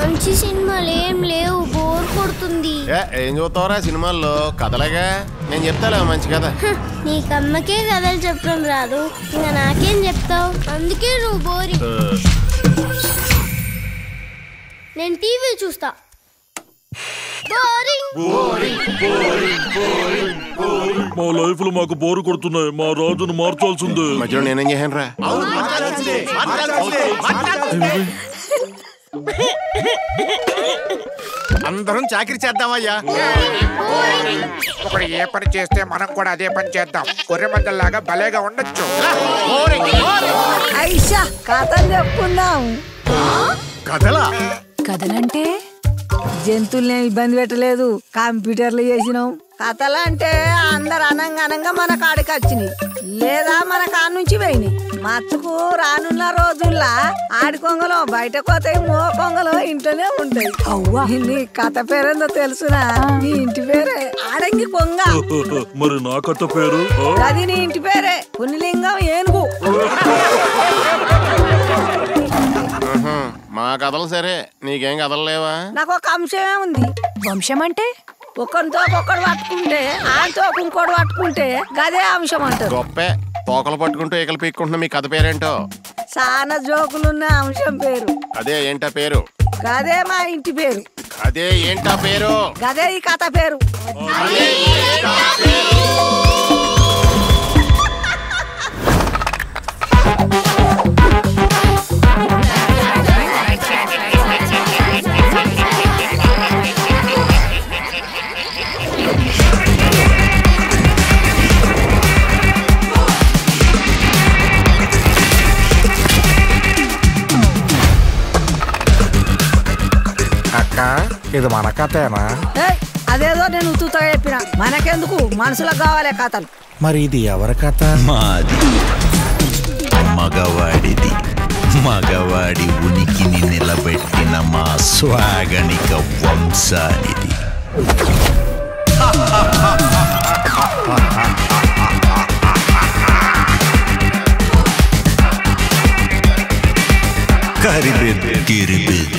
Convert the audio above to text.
మంచి సినిమాలు ఏం లేవు, బోర్ కొడుతుంది. ఏం చూస్తావురా సినిమాల్లో? కథలేగా, నేను చెప్తాలే మంచి కథ. నీకమ్మకే కథలు చెప్పడం రాదు, ఇంకా నాకేం చెప్తావు? అందుకే నువ్వు బోరింగ్. నేను టీవీ చూస్తా. మా లైఫ్ లో మాకు బోరు కొడుతున్నాయి, మా రాజును మార్చాల్సిందే. మధ్యలో నేనేం చేశాను రా? అందరం చాకరీ చేద్దామయ్యా. ఒకడు ఏ పని చేస్తే మనం కూడా అదే పని చేద్దాం. గొర్రె మందల్లాగా భలేగా ఉండొచ్చు. కథలు చెప్పుకుందాం. కథలా? కథలంటే జంతువుల్ని ఇబ్బంది పెట్టలేదు, కంప్యూటర్లు చేసినాం. కథలంటే అందరు అనంగా మన కాడికి వచ్చినాయి, లేదా మన కాడ నుంచి పోయినాయి. మచ్చుకు రానున్న రోజుల్లా ఆడి కొంగలో బయట పోతాయి, మో కొంగలో ఇంట్లోనే ఉంటాయి. అవ్వా, నీ కథ పేరేందో తెలుసునా? నీ ఇంటి పేరే ఆడంగి కొంగ. మరి నా కథ పేరు? అది నీ ఇంటి పేరే పునిలింగం ఏనుగు. మా కథలు సరే, నీకేం కథలు లేవా? నాకు ఒక అంశమే ఉంది. వంశం అంటే ఒకరితో ఒకడు పట్టుకుంటే ఆయనతో ఇంకోటి పట్టుకుంటే గదే అంశం అంటారు. గొప్పే, తోకలు పట్టుకుంటూ ఈకలు పీక్కుంటున్నా. మీ కథ పేరేంటో? చాలా జోకులున్న అంశం పేరు. అదే ఏంటా పేరు? గదే మా ఇంటి పేరు. అదే ఏంటా పేరు? గదే ఈ కథ పేరు. ఇది మన కథేనా? అదేదో నేను ఉత్తుతో చెప్పిన, మనకెందుకు, మనుషులకు కావాలే కథలు. మరి ఇది ఎవరి కథ? మాది, మగవాడిది. మగవాడి ఉనికిని నిలబెట్టిన మా స్వాగనిక వంశానిది. కరిబెద్ గిరిబెద్